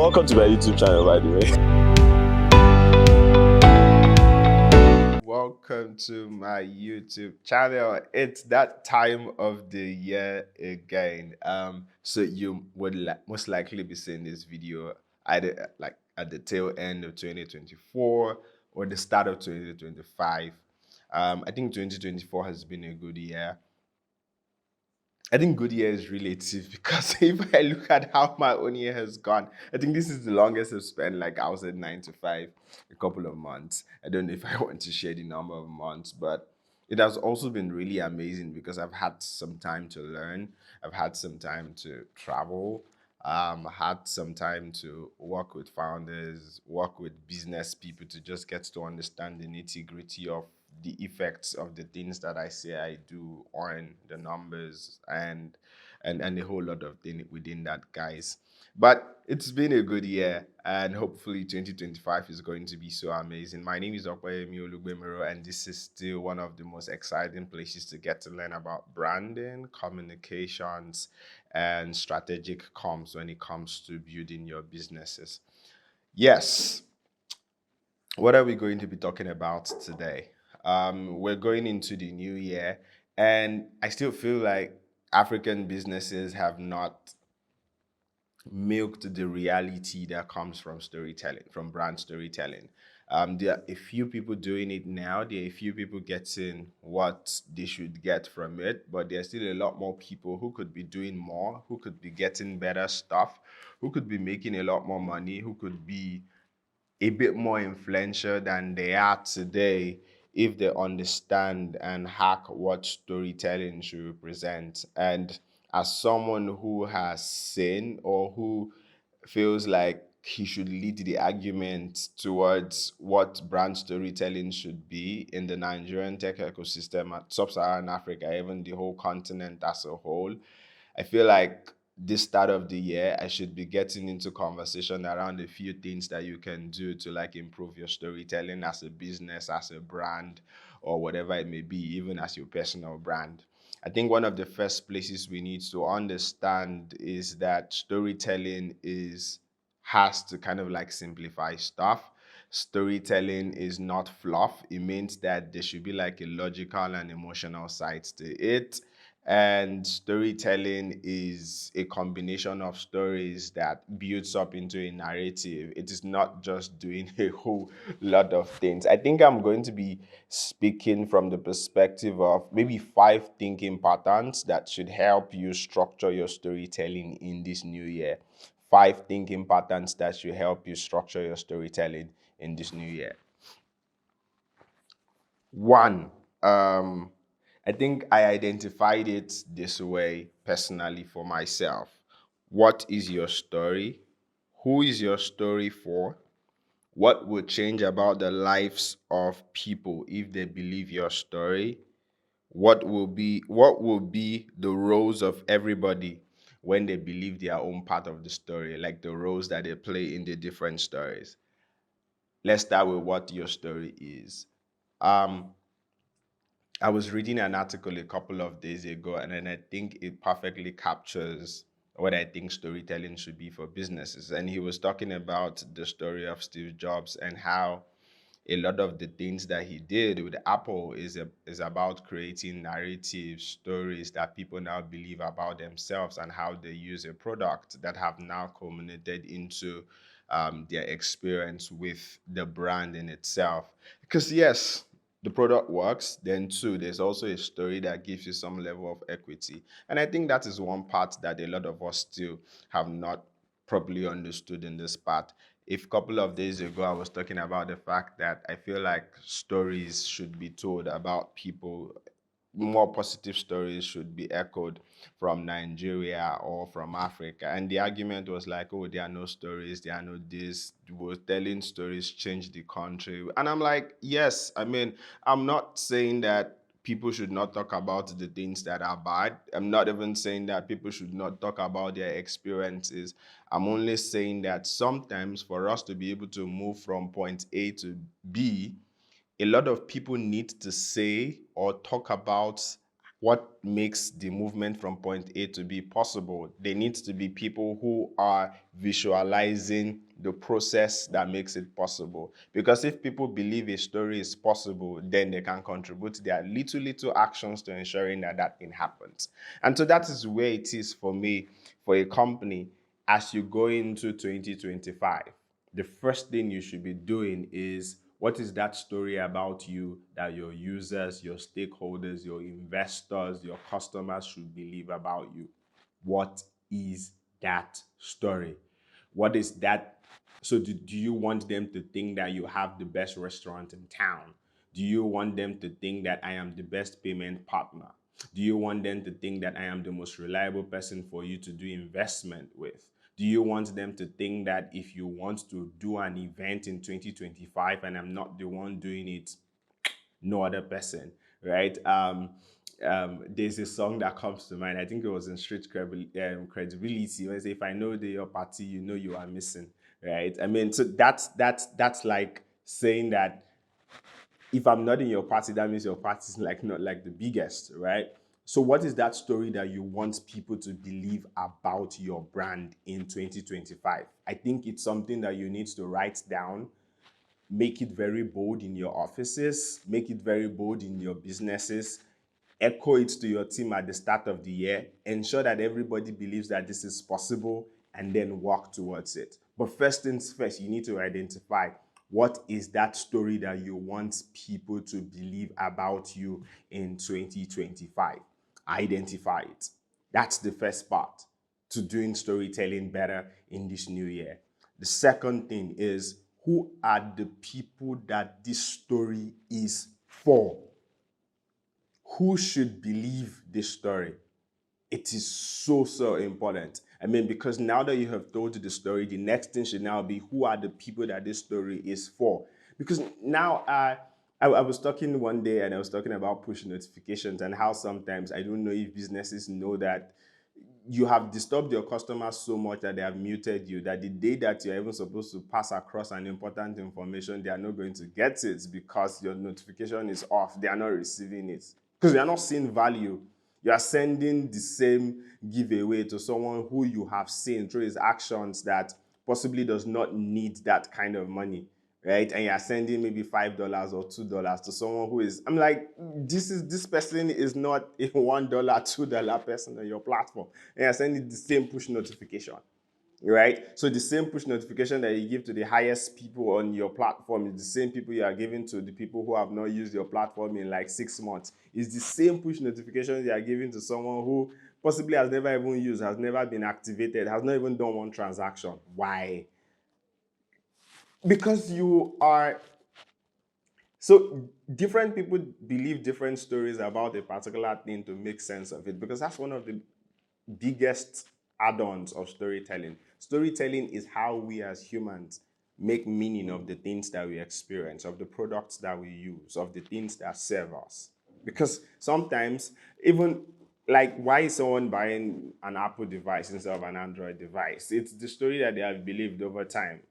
Welcome to my YouTube channel, by the way. Welcome to my YouTube channel. It's that time of the year again. So you would most likely be seeing this video either like at the tail end of 2024 or the start of 2025. I think 2024 has been a good year. I think good year is relative because if I look at how my own year has gone, I think this is the longest I've spent. Like I was at 9 to 5, a couple of months. I don't know if I want to share the number of months, but it has also been really amazing because I've had some time to learn. I've had some time to travel. Had some time to work with founders, work with business people to just get to understand the nitty gritty of the effects of the things that I say I do on the numbers and a whole lot of things within that, guys. But it's been a good year, and hopefully 2025 is going to be so amazing. My name is Okwayemi Olugbemiro, and this is still one of the most exciting places to get to learn about branding, communications, and strategic comms when it comes to building your businesses. Yes, what are we going to be talking about today? We're going into the new year, and I still feel like African businesses have not milked the reality that comes from storytelling, from brand storytelling. There are a few people doing it now. There are a few people getting what they should get from it, but there's still a lot more people who could be doing more, who could be getting better stuff, who could be making a lot more money, who could be a bit more influential than they are today if they understand and hack what storytelling should represent. And as someone who has seen or who feels like he should lead the argument towards what brand storytelling should be in the Nigerian tech ecosystem, at sub-Saharan Africa, even the whole continent as a whole, I feel like this start of the year, I should be getting into conversation around a few things that you can do to like improve your storytelling as a business, as a brand, or whatever it may be, even as your personal brand. I think one of the first places we need to understand is that storytelling is has to kind of like simplify stuff. Storytelling is not fluff. It means that there should be like a logical and emotional side to it. And storytelling is a combination of stories that builds up into a narrative. It is not just doing a whole lot of things. I think I'm going to be speaking from the perspective of maybe 5 thinking patterns that should help you structure your storytelling in this new year. 5 thinking patterns that should help you structure your storytelling in this new year. One, I think I identified it this way personally for myself. What is your story? Who is your story for? What will change about the lives of people if they believe your story? What will be the roles of everybody when they believe their own part of the story, like the roles that they play in the different stories? Let's start with what your story is. Um, I was reading an article a couple of days ago, and then I think it perfectly captures what I think storytelling should be for businesses. And he was talking about the story of Steve Jobs and how a lot of the things that he did with Apple is about creating narrative stories that people now believe about themselves and how they use a product that have now culminated into their experience with the brand in itself. Because yes, the product works, then two, there's also a story that gives you some level of equity. And I think that is one part that a lot of us still have not properly understood in this part. If a couple of days ago I was talking about the fact that I feel like stories should be told about people, more positive stories should be echoed from Nigeria or from Africa. And the argument was like, oh, there are no stories, there are no this. Was telling stories change the country. And I'm like, yes, I mean, I'm not saying that people should not talk about the things that are bad. I'm not even saying that people should not talk about their experiences. I'm only saying that sometimes for us to be able to move from point A to B, a lot of people need to say or talk about what makes the movement from point A to B possible. There needs to be people who are visualizing the process that makes it possible. Because if people believe a story is possible, then they can contribute their little actions to ensuring that that thing happens. And so that is where it is for me, for a company, as you go into 2025. The first thing you should be doing is, what is that story about you that your users, your stakeholders, your investors, your customers should believe about you? What is that story? What is that? So, do you want them to think that you have the best restaurant in town? Do you want them to think that I am the best payment partner? Do you want them to think that I am the most reliable person for you to do investment with? Do you want them to think that if you want to do an event in 2025 and I'm not the one doing it, no other person, right? There's a song that comes to mind. I think it was in Street Credibility, when they say, if I know your party, you know you are missing, right? I mean, so that's like saying that if I'm not in your party, that means your party is like not like the biggest, right? So what is that story that you want people to believe about your brand in 2025? I think it's something that you need to write down, make it very bold in your offices, make it very bold in your businesses, echo it to your team at the start of the year, ensure that everybody believes that this is possible, and then work towards it. But first things first, you need to identify what is that story that you want people to believe about you in 2025. Identify it. That's the first part to doing storytelling better in this new year. The second thing is, who are the people that this story is for? Who should believe this story? It is so important. I mean, because now that you have told the story, the next thing should now be, who are the people that this story is for? Because now I was talking one day and I was talking about push notifications and how sometimes, I don't know if businesses know that, you have disturbed your customers so much that they have muted you, that the day that you're even supposed to pass across an important information, they are not going to get it because your notification is off. They are not receiving it because they are not seeing value. You are sending the same giveaway to someone who you have seen through his actions that possibly does not need that kind of money, right? And you're sending maybe $5 or $2 to someone who is, I'm like, this person is not a $1, $2 person on your platform. And you're sending the same push notification, right? So the same push notification that you give to the highest people on your platform is the same people you are giving to the people who have not used your platform in like 6 months. It's the same push notification you are giving to someone who possibly has never even used, has never been activated, has not even done one transaction. Why? Because you are, so different people believe different stories about a particular thing to make sense of it, because that's one of the biggest add-ons of storytelling. Storytelling is how we as humans make meaning of the things that we experience, of the products that we use, of the things that serve us. Because sometimes, even like, why is someone buying an Apple device instead of an Android device? It's the story that they have believed over time.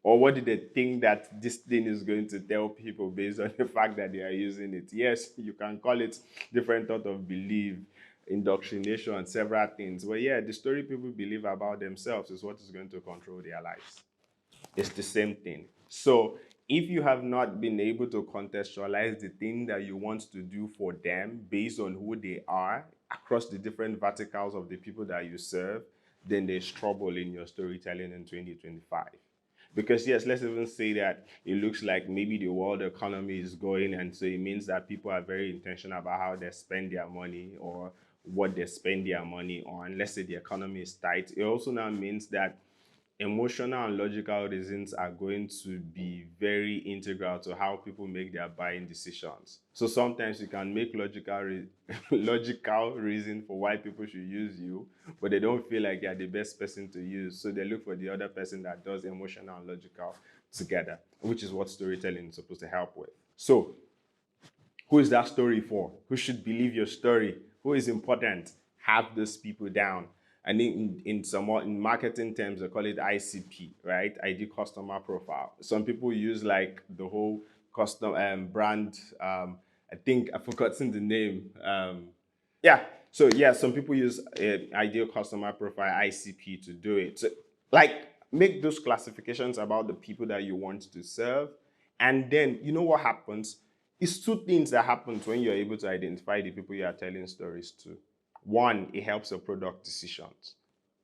Or what do they think that this thing is going to tell people based on the fact that they are using it? Yes, you can call it different thought of belief, indoctrination, several things. But yeah, the story people believe about themselves is what is going to control their lives. It's the same thing. So if you have not been able to contextualize the thing that you want to do for them based on who they are across the different verticals of the people that you serve, then there's trouble in your storytelling in 2025. Because yes, let's even say that it looks like maybe the world economy is going, and so it means that people are very intentional about how they spend their money or what they spend their money on. Let's say the economy is tight. It also now means that emotional and logical reasons are going to be very integral to how people make their buying decisions. So sometimes you can make logical reason for why people should use you, but they don't feel like you're the best person to use. So they look for the other person that does emotional and logical together, which is what storytelling is supposed to help with. So who is that story for? Who should believe your story? Who is important? Have those people down. And in marketing terms, they call it ICP, right? ID customer profile. Some people use like the whole custom brand. I think I've forgotten the name. Yeah. So yeah, some people use ideal customer profile (ICP) to do it. So, like, make those classifications about the people that you want to serve, and then you know what happens. It's two things that happens when you're able to identify the people you are telling stories to. One, it helps your product decisions.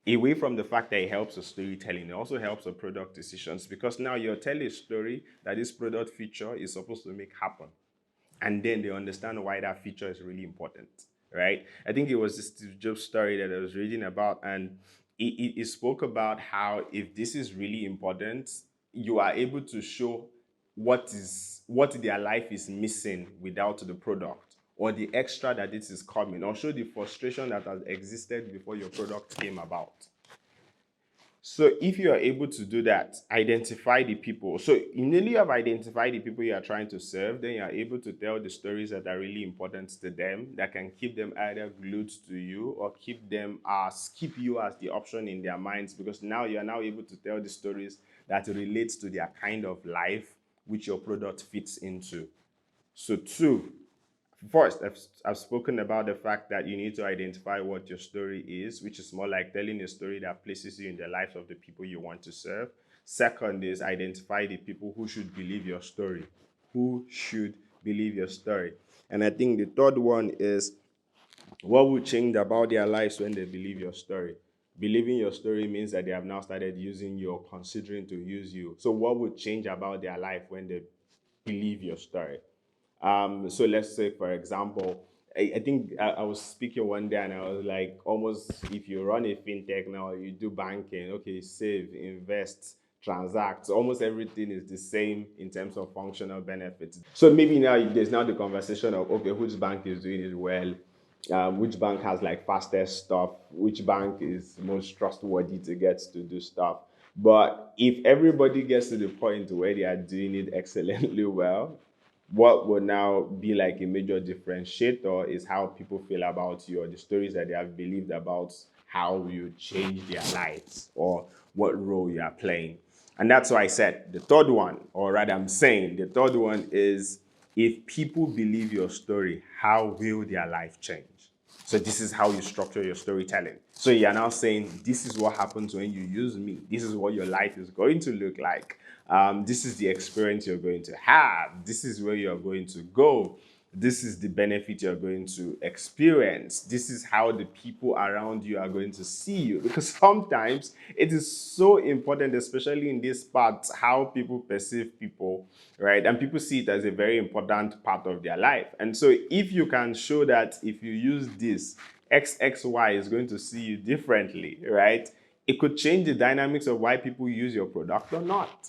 Away from the fact that it helps your storytelling, it also helps your product decisions because now you're telling a story that this product feature is supposed to make happen, and then they understand why that feature is really important, right? I think it was this Steve Jobs story that I was reading about, and it spoke about how if this is really important, you are able to show what their life is missing without the product, or the extra that this is coming, or show the frustration that has existed before your product came about. So if you are able to do that, identify the people. So immediately you have identified the people you are trying to serve, then you are able to tell the stories that are really important to them, that can keep them either glued to you or keep you as the option in their minds, because now you are now able to tell the stories that relates to their kind of life which your product fits into. So two, first, I've spoken about the fact that you need to identify what your story is, which is more like telling a story that places you in the lives of the people you want to serve. Second is identify the people who should believe your story. Who should believe your story? And I think the third one is what will change about their lives when they believe your story. Believing your story means that they have now started using you or considering to use you. So what would change about their life when they believe your story? So let's say, for example, I think I was speaking one day and I was like, almost if you run a fintech now, you do banking, okay, save, invest, transact. So almost everything is the same in terms of functional benefits. So maybe now there's now the conversation of, okay, which bank is doing it well? Which bank has like fastest stuff? Which bank is most trustworthy to get to do stuff? But if everybody gets to the point where they are doing it excellently well, what will now be like a major differentiator is how people feel about you, or the stories that they have believed about how you change their lives or what role you are playing. And that's why I said the third one, or rather, I'm saying the third one is, if people believe your story, how will their life change? So this is how you structure your storytelling. So you're now saying, this is what happens when you use me. This is what your life is going to look like. This is the experience you're going to have. This is where you're going to go. This is the benefit you're going to experience. This is how the people around you are going to see you. Because sometimes it is so important, especially in this part, how people perceive people, right? And people see it as a very important part of their life. And so if you can show that if you use this, XXY is going to see you differently, right? It could change the dynamics of why people use your product or not.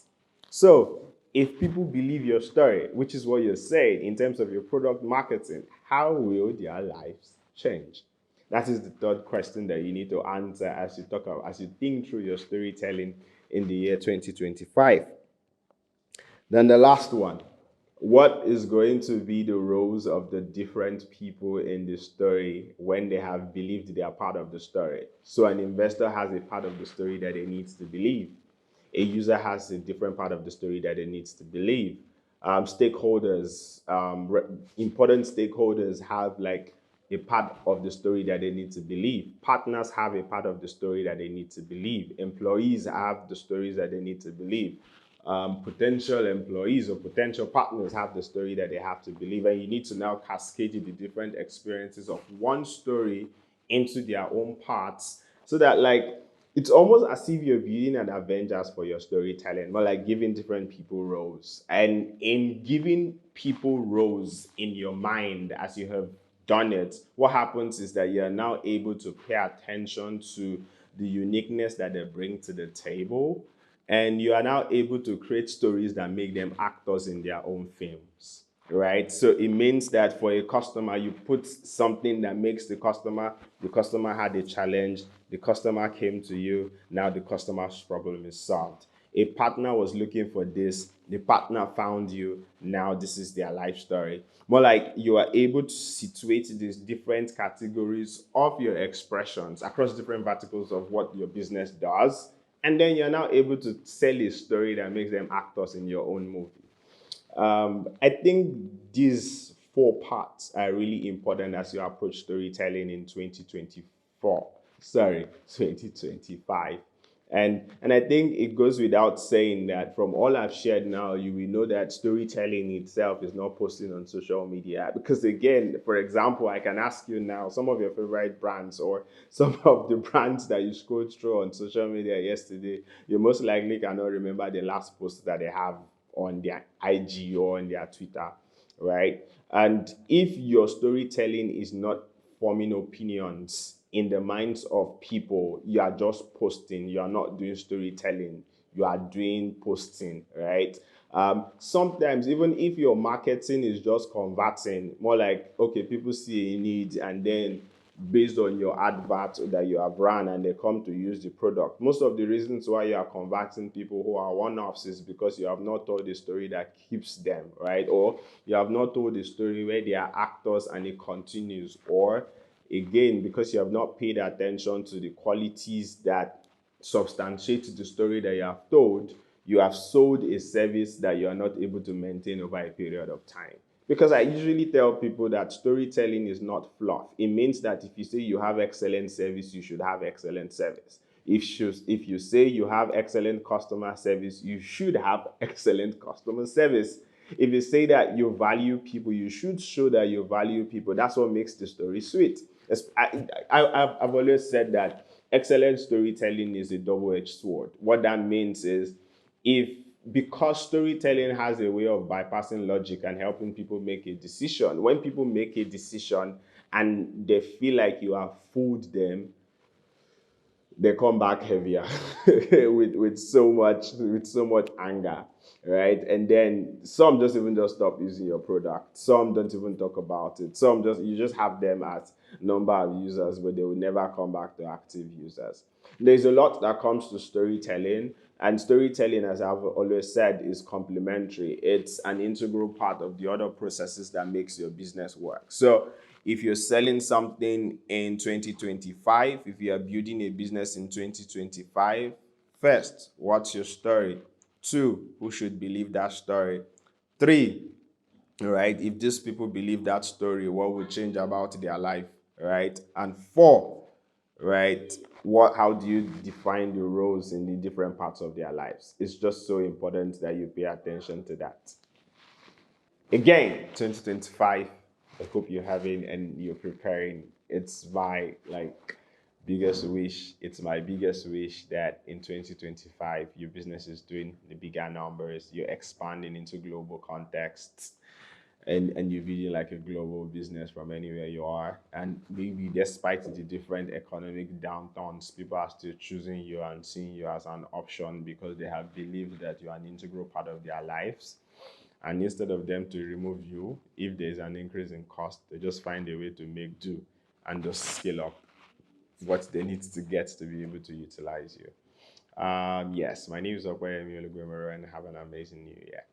So if people believe your story, which is what you're saying in terms of your product marketing, how will their lives change? That is the third question that you need to answer as you think through your storytelling in the year 2025. Then the last one, what is going to be the roles of the different people in the story when they have believed they are part of the story? So an investor has a part of the story that they need to believe. A user has a different part of the story that it needs to believe. Stakeholders, important stakeholders have like a part of the story that they need to believe. Partners have a part of the story that they need to believe. Employees have the stories that they need to believe. Potential employees or potential partners have the story that they have to believe. And you need to now cascade the different experiences of one story into their own parts, so that like it's almost as if you're building an Avengers for your storytelling, but like giving different people roles. And in giving people roles in your mind as you have done it, what happens is that you're now able to pay attention to the uniqueness that they bring to the table. And you are now able to create stories that make them actors in their own films, right? So it means that for a customer, you put something that makes the customer had a challenge, the customer came to you, now the customer's problem is solved. A partner was looking for this, the partner found you, now this is their life story. More like you are able to situate these different categories of your expressions across different verticals of what your business does. And then you're now able to sell a story that makes them actors in your own movie. I think these four parts are really important as you approach storytelling in 2024. Sorry, 2025. And I think it goes without saying that from all I've shared now, you will know that storytelling itself is not posting on social media. Because again, for example, I can ask you now some of your favorite brands or some of the brands that you scrolled through on social media yesterday, you most likely cannot remember the last post that they have on their IG or on their Twitter, right? And if your storytelling is not forming opinions in the minds of people, you are just posting, you are not doing storytelling, you are doing posting, right? Sometimes, even if your marketing is just converting, more like, okay, people see a need and then based on your advert that you have run and they come to use the product. Most of the reasons why you are converting people who are one-offs is because you have not told the story that keeps them, right? Or you have not told the story where they are actors and it continues. Or again, because you have not paid attention to the qualities that substantiate the story that you have told, you have sold a service that you are not able to maintain over a period of time. Because I usually tell people that storytelling is not fluff. It means that if you say you have excellent service, you should have excellent service. If you say you have excellent customer service, you should have excellent customer service. If you say that you value people, you should show that you value people. That's what makes the story sweet. I've always said that excellent storytelling is a double-edged sword. What that means is if because storytelling has a way of bypassing logic and helping people make a decision, when people make a decision and they feel like you have fooled them, they come back heavier with so much anger, right? And then some just stop using your product. Some don't even talk about it. Some just you just have them as number of users, but they will never come back to active users. There's a lot that comes to storytelling, and storytelling, as I've always said, is complementary. It's an integral part of the other processes that makes your business work. So if you're selling something in 2025, if you are building a business in 2025, first, what's your story? Two, who should believe that story? Three, right? If these people believe that story, what will change about their life, right? And four, right? How do you define the roles in the different parts of their lives? It's just so important that you pay attention to that. Again, 2025, I hope you're having and you're preparing. It's my biggest wish. It's my biggest wish that in 2025 your business is doing the bigger numbers, you're expanding into global contexts, and you're building like a global business from anywhere you are. And maybe despite the different economic downturns, people are still choosing you and seeing you as an option because they have believed that you're an integral part of their lives. And instead of them to remove you, if there's an increase in cost, they just find a way to make do and just scale up what they need to get to be able to utilize you. Yes, my name is Okwayemi Olugwemero, and have an amazing new year.